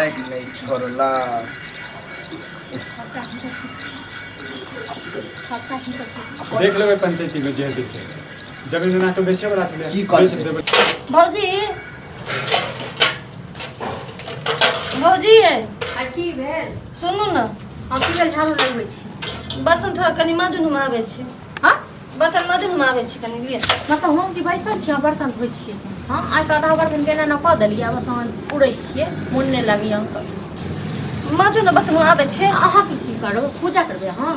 Like नहीं छोड़ला। देख लेबै पंचायती में जे हेतै से जमीन ना तो बेचे वाला छलै की कहै छै भौजी भौजी आ की भेल सुनू ना हम की भेल झाड़ू लगबै छी बर्तन थोड़ा कनी माजून हम आबै छै हां बर्तन माजून हम आबै छै कनी लिए मतलब हम की बैसल छी बर्तन धोइ छियै हां आइ तऽ आधा बर्तन केना न कऽ देलियै आब सामान उड़ै छियै मोन नहि लागैया माजून बर्तन हम आबै छै अहाँ की करबै पूजा करबै हां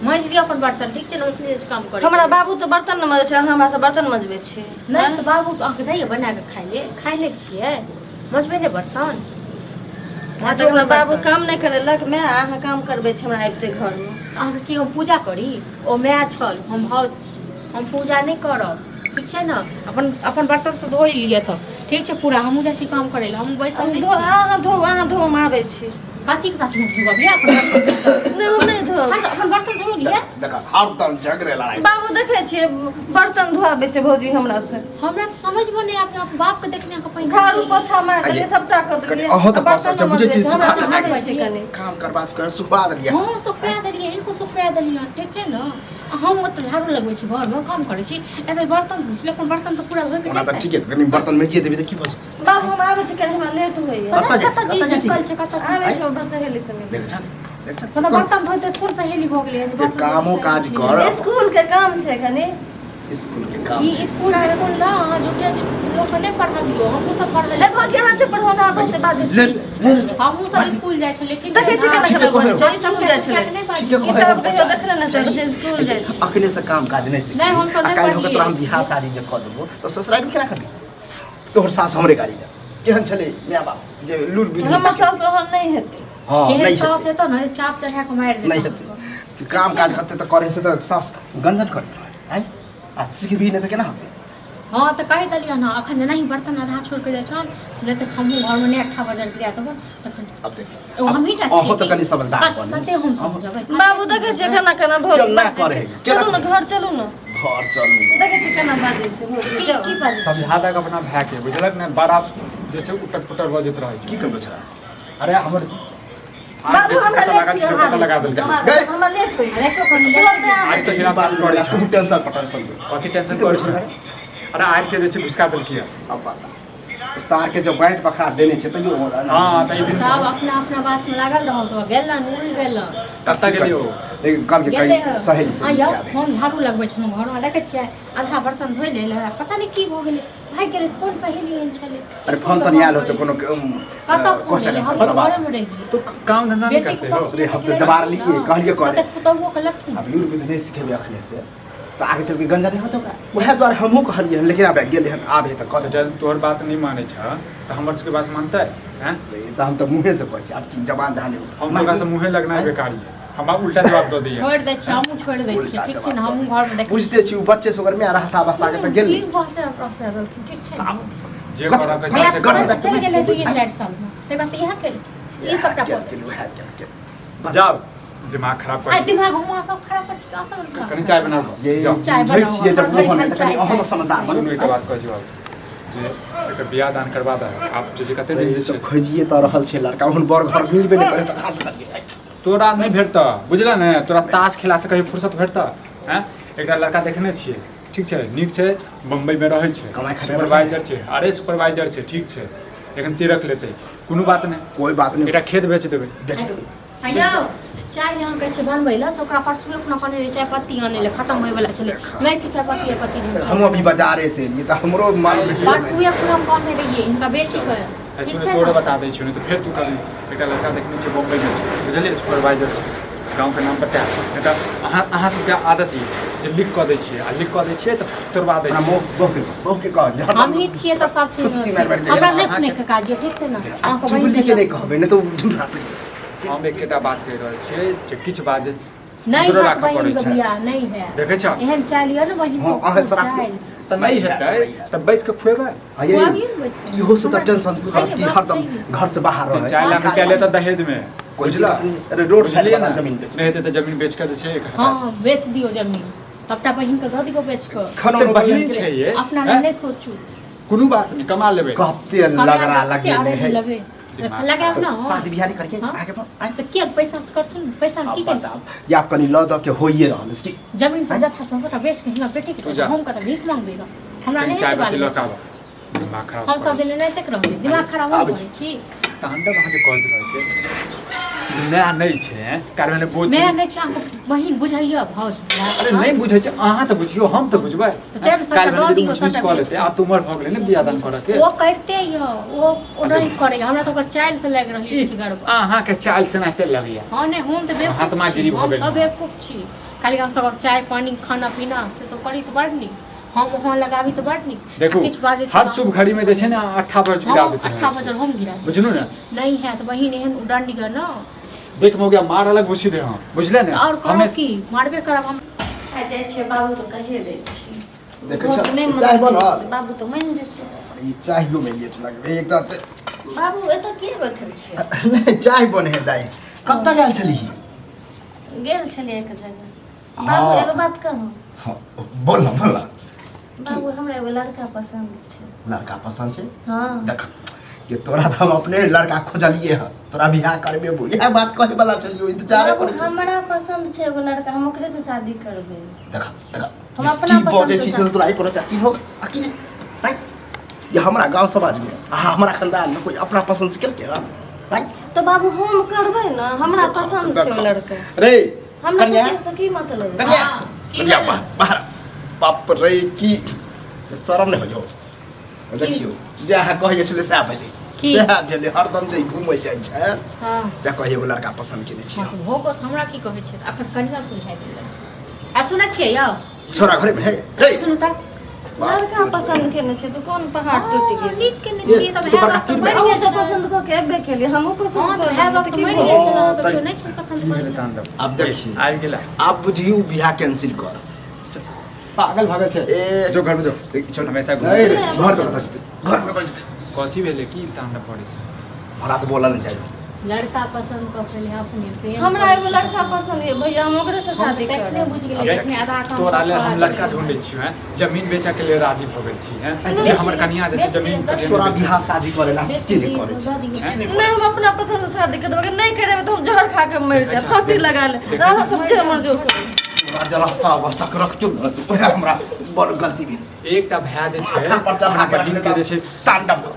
माँज लिअ अपन बर्तन ठीक छै ने उसने काम करै हमरा बाबू तऽ बर्तन न मजै छै अहाँ हमरा से बर्तन मजबै छै नहीं तो बाबू तो अहाँके दैए बना के खाइ ले छियै मजबै ने बर्तन हमरा बाबू काम नहीं करेलक मैं अहाँ काम करबै छै हमरा आबिते घर में अहाँके की हम पूजा करी ओ माय छल हम भाव छी हम पूजा नहीं करब ठीक छै ने अपन अपन बर्तन से धोइ लिअ तऽ ठीक छै पूरा हमहूँ जाइ छी काम करै लए हम बैसल अहाँ धो हम आबै छी बाकी के साथ में धोब लिअ अपन नहीं धो अपन बर्तन धो लिअ देखा हरदम झगड़े लड़ाई बाबू देखे छियै बर्तन धोआबै छै भौजी हमरा से हमरा तऽ समझबो नहीं आबै अपन बाप के देखने के पहिने झाड़ू पोछा मार देलियै सबटा कऽ देलियै अहो तऽ पास अच्छा बुझै छी सुखा देलियै कनी काम करबात कर सुखा देलियै हां सुखा देलियै इनको सुखा देलियै ठीक छै ने हम तऽ झाड़ू लगबै छी घर में काम करै छी एतै बर्तन धोइ छी लेकिन बर्तन तऽ पूरा धोइ के ओना तऽ ठीक है कनी बर्तन में जे देबे तऽ की बचतै बाबू हम आबै छी कनी हमरा लेट होइया कतऽ जाइ छी कल छै कतऽ आबै छी हमरा सहेली संगे देख छ देख छ कोनो बर्तन धोइ तऽ थोड़ सहेली भऽ गेलै के कामो काज कर स्कूल के काम छै कनी स्कूल के काम ई स्कूल ना झूठे लोग ने पढ़ा दियो हमहू सब पढ़ ले भौजी अहाँ से पढ़ौना बहुते बाजै छी हमहू सब स्कूल जाइ छले ठीक देखै छी केना केना बोलै छै स्कूल जाइ छलै ठीक है किताब कहियो देखले न तऽ जे स्कूल जाइ छै अखने से काम काज नहीं सीख नहीं, हम सब नहीं काल्हि होके पढ़लियै। तोरा हम बिहार शादी जे कऽ देबो तो ससुराल में केना करबी तोहर सास हमरे गाड़ी दे केहन छले माय बाप जे लूर बिल हमर सास ओहन नहीं हेतै हां ये नहीं सास है तो ना चाप चढ़ा के मार दे नहीं हेतै कि काम काज करते तो करे से तो सास गंजन करे हैं आ सीखबी नहीं तो केना होतै हां त कहि दलिया ना अखन नहीं बर्तन आधा छोड़ के जाय छन ले त हमहू घर में 8 बजे गिरा तखन अब देख ओ हम ही टा अहो तो कनी समझदार बन कते हम समझबै बाबू देखै छै केना केना भौजी केना बाजै करे, छै केना चलू न घर चलू न घर चलू देखै छी केना बाजै छै भौजी जाउ की बात समझा दक अपना भाई के बुझलक ने बड़ा जे छै उटक पुटर बजैत रहै छै की करबो छरा अरे हमर बाबू हमरा लगा छै पता लगा देल लेट हमरा लेट होइया अरे को कर आज तो हिरा बात करै छै तू टेंशन टेंशन कथी टेंशन करै छै अरे आज के जे छै घुसका देल किया अब पता सार के जो बैठ पखा देने छै तैयो हां त ई दिन सब अपना अपना बात में लागल रहल तो गेल ना उड़ गेल कत्ता गेलियो लेकिन कल के गेले कहीं सहेली से आया क्या दे हम झाड़ू लगबै छलहुँ घर में देखै छियै आधा बर्तन धोइ ले पता नहीं की हो गेलै भाग गेलै कोन सहेली एहन छलै अरे फोन तो नहीं आलो तो कोनो कतऽ फोन क्वेश्चन एलै? हम है तो बात घरे में रहियै तो काम धंधा नहीं करते हो अरे हफ्ते दबार लिए कहलिए करे पुतहुओ के लखन अब लूर विध नहीं सिखेबे अखने से तो आगे चल के गंजा नहीं होतो ओहे द्वारे हमहू कहलिए लेकिन अब गेले हन आबे त कह दे जब तोहर बात नहीं माने छ तो हमर सबके बात मानते हैं तो हम तो मुंहे से कहै छी अब की जबान जहां हम तो से मुंहे लगना बेकारी है हम उल्टा जवाब दे दिए छोड़ दै छी हमहूँ छोड़ दै छी ठीक छै ने हमहूँ घर में देखै बुझते छी उ बच्चे से ओकर में रहसा बसा के त गेल ठीक भाषा ठीक छै ने? जे करा के मैं से घर कर में चल गेलै 2-4 साल में ते बात यहाँ के ई सबटा पर जाओ दिमाग खराब आई कर दिमाग हुआ सब खराब कर का सब कनी चाय बनाओ ये जाओ चाय बुझै बनाओ, छियै जब घर वो होने घर त कनी चाय, अहो चाय। समझदार सुनो बन एक बात कहै छी बाबू जे एक बियाह दान करवा दे आप जे कते दिन जे तो छै खोजिए त रहल छै लड़का ओहन बड़ घर मिलबे नहीं करे त कहां से करिए तोरा नहीं भेटता बुझला ने तोरा ताश खेला से कहीं फुर्सत भेटता हैं एकटा लड़का देखने छियै ठीक छै नीक छै बम्बई में रहै छै कमाई खाई सुपरवाइजर छै अरे सुपरवाइजर छै ठीक छै लेकिन तिरक लेते कोनो बात नहीं कोई बात नहीं एकटा खेत बेच देबै बेच देबै आइयो चाय जहाँ कहै छै बनबै लए से ओकरा परसुए खुना कने रहे चाय पत्ती आने ले खत्म होय वाला छलै नहीं थी चाय पत्ती हम अभी बाजारे से लिए त हमरो मालूम है परसुए खुना कने रहिए इनका बेटी के ऐसे ठीक में छै तोरे ने? बता दै छियो नहीं तो फिर तू कभी एकटा लड़का देखने छै बम्बई में छै बुझलिए सुपरवाइजर छै गांव के नाम बता नहीं तो अहाँ सबके आदत ही जे लिख कऽ दै छियै आ लिख कऽ दै छियै तऽ तोड़वा दै हम छियै बहुत के कह हम ही छियै तऽ सब चीज खुशी मार मार के हमरा नहीं सुने के काज ये ठीक छै ने अहाँके बहिन चुगली के नहीं कहबे नहीं तो ढूंढा हम एकेटा बात कहि रहल छियै जे किछु बात जे नहीं दूरो है राखऽ पड़ै बहिन के छै बियाह नहीं है देखै छ एहन चालियो ने बहिन हां अहाँ सराफ तऽ नहीं हेतै तऽ बैस के खुएबै ये इहो से त टेंशन रहती हरदम घर से बाहर रहे 4 लाख रुपया लेता दहेज में बुझला अरे रोड साइड वाला जमीन बेच नहीं हेतै तऽ जमीन बेच के जे छै एक हां बेच दियो जमीन सबटा बहिन के दऽ दियो बेच के खाना तऽ बहिन छै ये अपना हैं? नहीं सोचू कोनो बात नहीं कमा लेबै कहते लगरा लगे अरे है लगे दिमाग लगाओ तो ना शादी बिहारी करके हाँ? आगे आए से के पैसा से करथिन पैसा की के बताओ या कनी ल द के होइए रहल कि जमीन से जथा संसरा बेच के हमरा बेटी के हम का भीख मांगबेगा हमरा कहीं नहीं चाय बात पत्ती लौटाबो दिमाग खराब हम सब करै दिन नहीं तक रहबे दिमाग खराब आब हो करे छी तांडव अहाँ के कह रहल छै नया नहीं छै कार मैंने बोल मैं नहीं छी हमको बहिन बुझाइयो भौज अरे नहीं बुझै छै अहाँ तऽ बुझियो हम तऽ बुझबै तो तेरे साथ काल रह मैंने दियो कुछ कॉल लेते आप तो उम्र भ गेलै ने बियाह दान करऽ के वो करते यो वो नहीं करेगा हमरा तो ओकर चाइल्ड से लग रही छै घर अहाँ के चाल से नाते लगैया हां ने हम तो बेवकूफ हाथमा गिरी भ गेल हम बेवकूफ छी खाली हम सब चाय पानी खाना पीना से सब करी तो बड़ नी हम वहां लगाबी तो बड़ नी देखो हर शुभ घड़ी में जे छै ने 8 बजे गिरा देते 8 बजे हम गिरा बुझलु ने नहीं है तो बहिन एहन उड़ान निगर ना देख हो गया मार अलग घुसी दे हम बुझले ने और कहो की मारबे करब हम आ जाइ छै बाबू तो कहे दै छी देखै छ नहीं चाय मन बनल बाबू तो मान जेतै ई चाय जो में लेट लगबे एकदम बाबू एतऽ के बैठल छै नहीं चाय बने है दाई कत गेल छली गेल छलियै एक जगह हाँ। बाबू एगो बात कहू हां बोल ना बाबू हमरा एगो लड़का पसंद छै लड़का पसंद छै हाँ देख ये तोरा तो हम अपने लड़का खोजलिए ह तोरा बियाह करबे बोल यह बात कहे वाला चलियो इंतजार बाबू, करे हमरा पसंद छै एगो लड़का हम ओकरे से शादी करबै देखा देखा हम अपना की बजे पसंद छी से से तोरा ही पता की हो की भाई ये हमारा गांव समाज में हमारा खानदान में कोई अपना पसंद से केलके भाई तो बाबू हम करबै ना हमरा पसंद छै ओ लड़का रे हमरा कन्या से की मतलब कन्या हाँ, की कन्या भेलै? बाहर बाप रे की शर्म नहीं हो जाओ देखियो जहाँ कहिए छले सएह भेलै की? सएह भेलै हरदम जे घूमै जाइ छै हां या कहिए एगो लड़का पसंद केने छियै हो को हमरा की कहै छै अखन कनिया सुझाइ दिले आ सुनै छियै यौ छोरा घरे में है रे सुनु त लड़का पसंद केने छै तो कोन पहाड़ टूट गेल नीक केने छियै तब तो है बड़का बात तीर तो में। बढ़िया बढ़िया से पसंद कऽ के एबे केलियै हमहूँ हां पसंद तो कऽ है बात तो बढ़िया ओ, छै ना तै- तो नहीं छै पसंद मेरे कर तांडव अब देखिए। आबि गेला आप बुझियो बियाह कैंसिल कर पागल भागल छै ए जो घर में जो छोड़ हमेशा नहीं रे, घर पे कतऽ जेतै घर पे कतऽ जेतै कथी भेलै की तांडव पड़ै छै हमरा तो बोलऽ नहीं चाहिए लड़का पसंद कऽ के ले अपने प्रेम हमरा एगो लड़का पसंद है भैया हम ओकरे से शादी देखने करब बुझ गेलै देखने आधा काम तोरा ले हम लड़का ढूंढै छियै हैं जमीन बेचऽ के लिए राजी भ गेल छी हैं जे हमर कन्या जे छै जमीन कन्या तोरा बियाह शादी करेला बेच की दिए, नहीं करे छै बता दिए। नहीं हम अपना पसंद से शादी करब अगर नहीं करेबै तो हम जहर खा के मर जाएब फांसी लगा ले अहाँ सब छै हमर जो तोरा जरा सा वर्षक रखियो न तो ओहे हमरा बड़ गलती भेल एकटा भाय जे छै आखा पर चढ़ा के बहिन के जे छै तांडव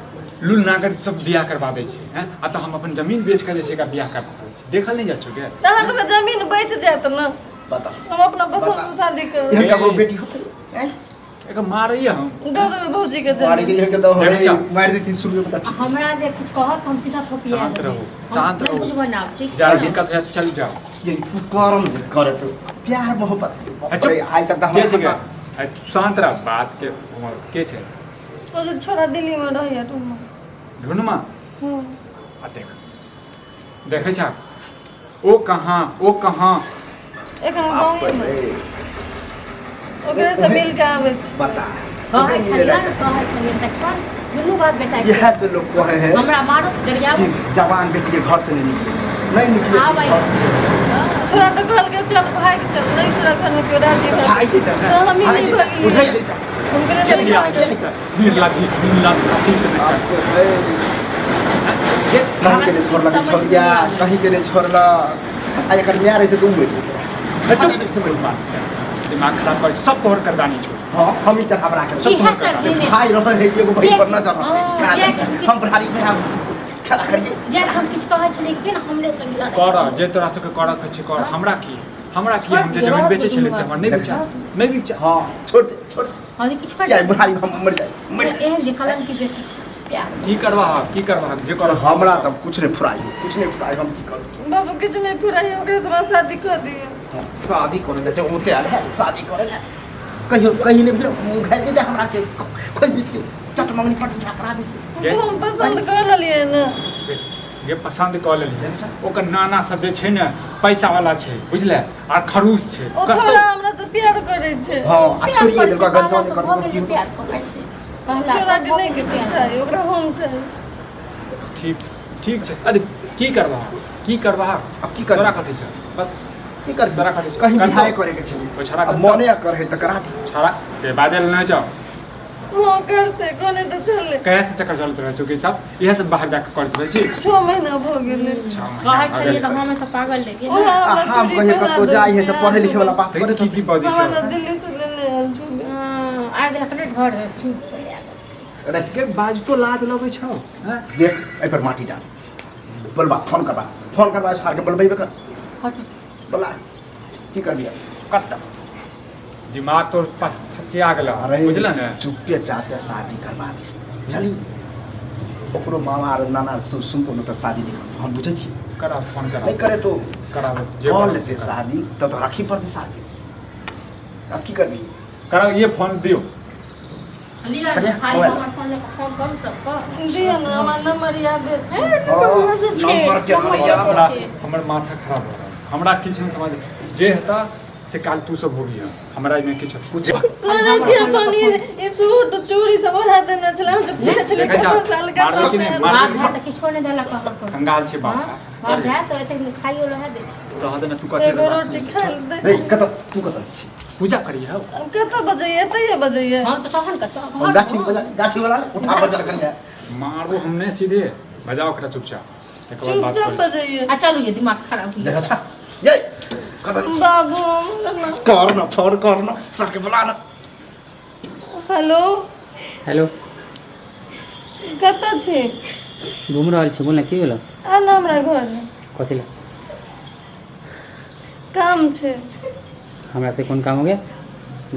लूल नागर सब बियाह करवा दै छै हैं आ तऽ हम अपन जमीन बेच के जे छै एकरा बियाह करवा दै छै देखल नहीं जा छौ के अहाँ सबके जमीन बच जाएत न बता हम अपना पसंद से शादी करब ये ककरो बेटी होतै हैं एक मारैया हम दौड़ में भौजी के मारे के जमीन ये के दो देखै छौ? मार देती शुरू में बता हमरा जे कुछ कहत हम सीधा थोपिया शांत देबै। रहू, हम शांत नहीं रहू। बुझबै ना ठीक जा छै ना? दिक्कत है तो चल जाओ ये तू करम जे करे तो प्यार मोहब्बत अच्छा आज तक तो के छै हमरा के शांत रह बात के उमर के छै ओ जे छोरा दिल्ली में रहैया तुम ढूंढमा हम्म आ देख देखै छा ओ कहाँ एखन गाँव में छै ओकरे से मिल के आबै छी बता कहै छलियै ने कहै छलियै देखा दुनू बात बेटा के। यह से लोग कहे हैं हमरा मारो गरिया कि जवान बेटी के घर से नहीं निकले नहीं निकले आबै घर से छोरा तो कहल के चल भाग चल नहीं तोरा घर में कोई राजी तो भऽ भाई जी तक तो हम ही नहीं भागी उधर जैता उनकरे क्या नहीं किया भागी क्या नीला खाती के नहीं आपको है ये कहीं के नहीं छोड़ला कि छोड़ गया कहीं के नहीं छोड़ला आ एकर म्या रहे तो उम्र के अच्छा समझ बात दिमाग खराब कर सब तोहर करदानी छोड़ हां हम ही चढ़ा बड़ा कर की सब है तोहर चढ़ कर भाई रहे है एगो भाई पर न चढ़ा हाँ, जे- हम भारी में हम खेला करिए जे हम किछ कहै छलियै कि ना हमरे संग लड़ाई कर जे तोरा सबके कर के छै कर हमरा की हम जे जमीन बेचे छले से हमर नहीं बेचा हां छोड़ दे हम किछ कर क्या भारी हम मर जाए एहन जे कलम की बेटी छै, प्यार की करवा जे कर हमरा तब कुछ नहीं फुराई हम की करूं बाबू किछ नहीं पूरा है ओकरे से शादी कर दिए शादी करे ले जो होते आले है शादी करे ले कहीं ने भी मुंह घाल दे हमरा के खोज दीजिए चट मंगनी फट करा दीजिए तो हम पसंद कर लेलिए ना ये पसंद कऽ लेलियै ओकर नाना सब जे छै ने पैसा वाला छै बुझले आ खरूस छै ओ छोरा हमरा से प्यार करे छै हां आ छोड़िए देलका गंजा ने कर के प्यार करै छै कहला छोरा सब के नहीं के चाही ओकरा हम चाही ठीक छै अरे की करबा अब की कर तोरा कथी छै बस की कर तोरा कथी छै कहीं करतौ? बिहाय करे के छै ओ छोरा अब करतौ? मने कर है त करा दी छोड़ा के बाजल नहि जाओ वो करते कोने तो चले कहिया से चक्कर चलत रहे चौकी साहब इहे सब बाहर जाके करत रहे छी 6 महीना भ गेले कहै छलिए त हमे त पागल लेके हम कहिए कतौ जाई है तो पढ़े लिखे वाला बात देखै छी की बजै छै हम दिल्ली से लेने आयल छी आ दे अपने घर है चुप अरे के बाज तो लाज लगै छौ हैं देख ए पर माटी डाल बोलबा फोन करबा सर के बोलबे कर हट बोला की कर दिया कट दिमाग तो फसिया गेल बुझला ने चुपके चाहते शादी करवा दे बुझली ओकरो मामा और नाना सुनतो न तो शादी नहीं करतो हम बुझै छी करा फोन करा नहीं करे तो करा बोल लेते शादी तो राखी पड़ती शादी अब की करबी करा ये फोन दियो लीला बढ़िया, खाली मोबाइल। हमर फोन लेके फोन कम सब पर दिया ना हमार नंबर याद है नंबर के हमरा याद हमरा हमर माथा खराब हो रहा है हमरा किछ नहीं समझ जे हेता से काल तू सब हो गया हमरा में किछ कुछ तोरा जे पानी ई सूट चूड़ी सब ओढ़ा देना छला हम पूछे छले देखै जा, कतना साल का मारबै कि नहीं, बाप मारबै घर त किछो नहि देलक कहत कंगाल छै बाप घर जाए तो एते खाइयो रह दे रह दे न तू कते एगो रोटी खा दे रे कत तू कत छी पूजा करिए कत बजैए तैये बजैए हम त कहन कत हम गाछी वाला उठा बजल करिया मारबो हमने सीधे बजाओ ओकरा चुपचाप एक बार बात चुपचाप करी बजैए आ चलू ये दिमाग खराब हो देख अच्छा ये बाबू कर न सर के बुला न हेलो हेलो कत छे घूम रहल छी बोल की भेल आ ना हमरा घर में कथी ला काम छे हमरा से कोन काम हो गया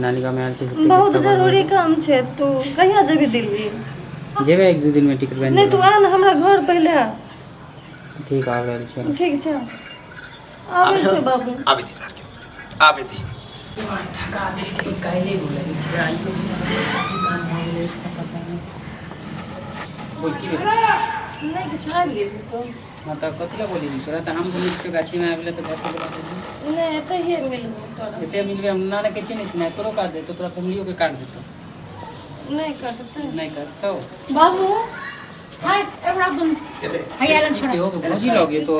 नानी गाँव में आयल छी बहुत जरूरी काम छे तू कहिया जेबी दिल्ली जेबे 1-2 दिन में टिकट बन नहीं तू आ ना हमरा घर पहले आ ठीक आब रहल छी ठीक छे आबै छे बाबू आबे दी सर के आबे दी थका दे के काहे बोलै छै आइयो बोल की भेल नहीं कुछ आ गेल तो मतलब कथी ला बोली तोरा त हम दुनु के गाछी में आबले त घर पे बोला नहीं एते ही मिल तोरा एते मिलबे हम नाना के चिन्ह छी ना तोरो काट दे तो तोरा फैमिलियो के काट देतो नहीं करते नहीं करतो बाबू हाय एबरा तुम हाय आलन छोड़ा हो खुशी लगे तो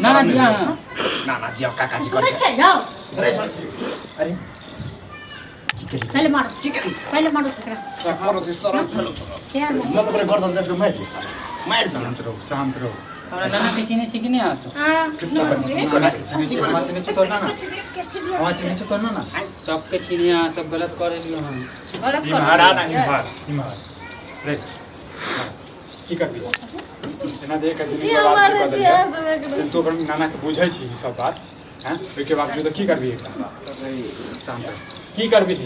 ना नाना जी हां ना जी काका जी कर अच्छा जाओ अरे पहले मारो की करी पहले मारो तकरा करो दे सर चलो यार न तो बड़े गर्दन दे मार दे सर मार दे शांत रहो हमरा नाना के चिन्ह छी कि नहीं आतो हां सबके चिन्ह सब गलत करे लियो हम गलत कर की करबी एना देख के ये जिंदगी बात हमारे कर जी दे आ तो तो ओकर नाना के बुझै छी ई सब बात हैं ओके बाद तो की करबी शांत रह की करबी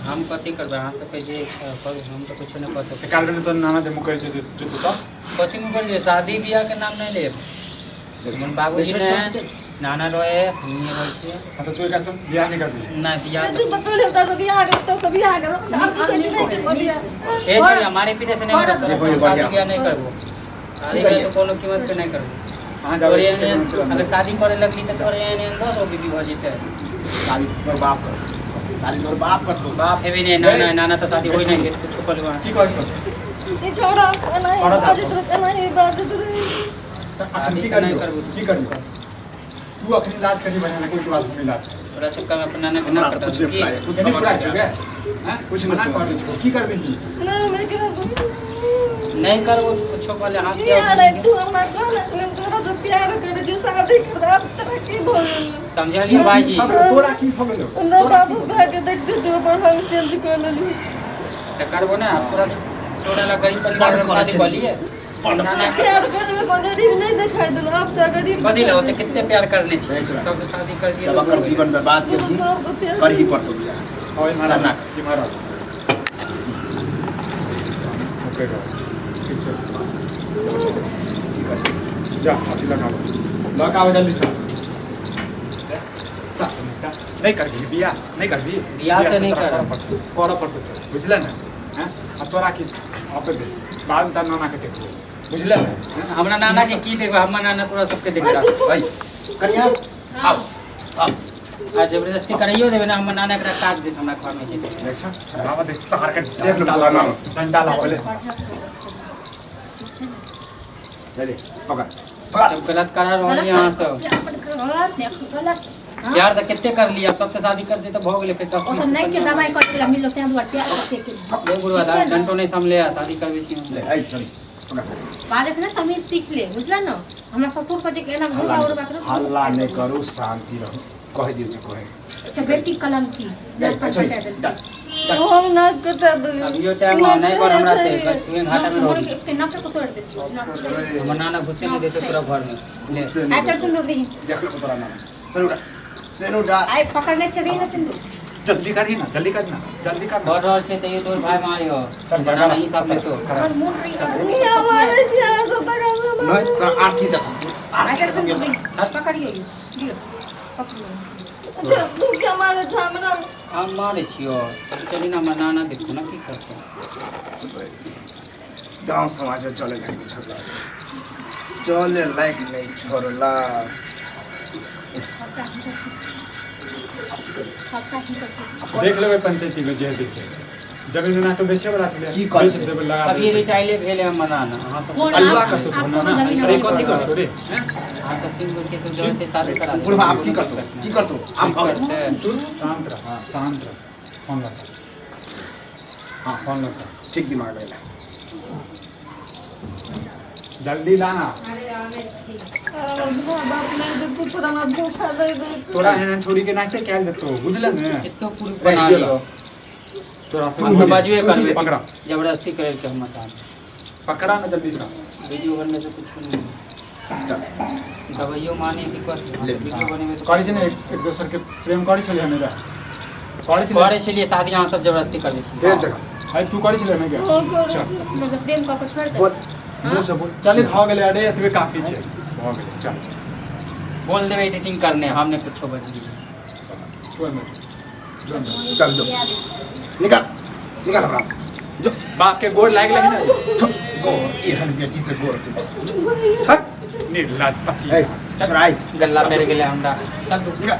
हम कथी करबै अहाँ सबके जे इच्छा करू हम तो कुछ नहीं कर सकते काल तो नाना दे मुकर जे तो कथी में कर लिए शादी बियाह के नाम नहीं लेब मन बाबूजी ने नाना रोए हम नहीं बोल छिए मतलब तू एक सब बियाह नहीं करबी ना बियाह तू तो पहले बता तो बियाह कर तो कभी आ गया अब की नहीं बियाह ए छोड़ी हमारे पीछे से नहीं होता शादी बियाह नहीं करबो शादी बियाह तो कोनो कीमत पे नहीं करबो हां और ये अगर शादी करे लगली तो तोरे एने दो बीबी भ जेते शादी तोर बाप कर शादी तोर बाप कर तो बाप हेबे नहीं नाना नाना तो शादी होई नहीं कुछ छुपल हुआ की कहै छौ ये छोड़ा नहीं आज तो नहीं बात तो अखन की करबी की करबी तू अखन इलाज करी बना कोई क्लास में इलाज थोड़ा चक्कर में अपना नाना के ना करता कुछ नहीं कुछ समझ आ गया हैं कुछ नहीं समझ की करबी नहीं मैं कह नहीं करबो कुछ पहले हाथ के यार तू हमरा कहना छले तोरा जो प्यार करे जो शादी कर अब तेरा की बोल समझलिए भाई जी तोरा की हो गेलो ना बाबू भाग देख दे तो पर हम चेंज कर लेली तो करबो ना पूरा छोड़ा ला गरीब परिवार में शादी कर लिए नाना प्यार करे में गरीब नहीं दिखाई दे अब तो गरीब कथी ला होते कितने प्यार करने से सब शादी कर दिए जब अगर जीवन बर्बाद कर दी कर ही पड़तो बियाह ओए चन्ना। महाराज की महाराज ओके ठीक है जा हाथी लगाओ जल्दी से नहीं करबी बियाह नहीं करबी बियाह तो नहीं कर पड़तो बुझले ना हैं आ तोरा की आपे दे बाद में नाना के देखो बुझले ना हमरा नाना के की देखो हमर नाना तोरा सबके देखा भाई कन्या आओ आओ आ जबरदस्ती करइयो देबे ना हमर नाना एकरा काट देत हमरा घर में जेते अच्छा बाबा दे सहार के देख लो तोरा नाम डंडा ला बोले चले पकड़ सब गलत करा रहल यहाँ सब गलत हाँ? प्यार तो कितने कर लिया, सबसे शादी कर दे तो भोग ले, फिर तो ओ तो नहीं के दवाई कर ला मिलो ते दुआ प्यार करते के ये बुढ़वा दा डंटो नहीं संभले शादी करबे छी ले आई चल पकड़ बालक ना तमीर सीख ले बुझला न हमरा ससुर को जे केना घुरा और बात हल्ला नहीं करू, शांति रहो, कह दियो जे कहे तो बेटी कलम की अच्छा हम ना कटा दो अब यो टाइम नहीं कर हमरा से, बस तू घाटा में रह। के नाक को तोड़ दे हमर नाना घुसे नहीं देते पूरा घर में ले। आ चल सिंदूर दी देख लो तोरा नाम सेनुडा आई पकड़ने चली ना सिंदूर जल्दी करी ना, जल्दी करना, जल्दी करना। बढ़ रहल छै त ये तोर भाई मारियो चल बना नहीं सब ले तो और मुंह रही नहीं हमारे जिया सब तक नहीं तो आरती देख आ आरती चल सिंदूर दी पकड़िए दियो पकड़िए अच्छा तू क्या मारे था हमरा हम मारे छियो, चली ना हमर नाना देखो ना की करते। गांव समाज में चले नहीं छोड़ला, चले लायक नहीं छोड़ला। देख लेबै पंचायती में जे से जमीन ना तो बेचे वाला छले की कर बेच देबै लगा अभी रिटाइले भेले हमर नाना। हां तो अल्लाह करतो तो ना ना अरे कथि करतो रे हैं हां तो 3 गो छै तो जो से शादी करा दे। बुढ़वा आप की करतो आप भाग तू शांत रह, हां शांत रह, फोन लगा, हां फोन लगा, ठीक दिमाग में जल्दी लाना। अरे आवे छी बाप ने तू छोड़ा ना धोखा दे दे तोरा एहन छोड़ी के नाते कैल देतो बुझले ने। इतो पूरी बना लियो तोरा से हम बाजुए करबे, पकड़ा जबरदस्ती करे के हम मत पकड़ा ना जल्दी से। वीडियो बनने से कुछ नहीं चल दवाइयो माने की कर वीडियो बने में तो करै छै ने एक दोसर के प्रेम करै छले हमें करै छले करे छलिए शादी यहाँ सब जबरदस्ती कर दी देर जगह भाई तू करै छले हमें क्या चल मतलब प्रेम का छोड़ दे बोल मुंह से बोल चल भ गेलै अरे एतबे काफी छै भ गेलै चल बोल देवे एडिटिंग करने हमने कुछ बदली। कोई मत चल जो निकाल निकाल अपना जो बाप के गोड़ लाग लगी ना गोर एहन बेटी से गोर हट निर्लज पति ए चल आई गल्ला मेरे के लिए हमरा चल तू निकाल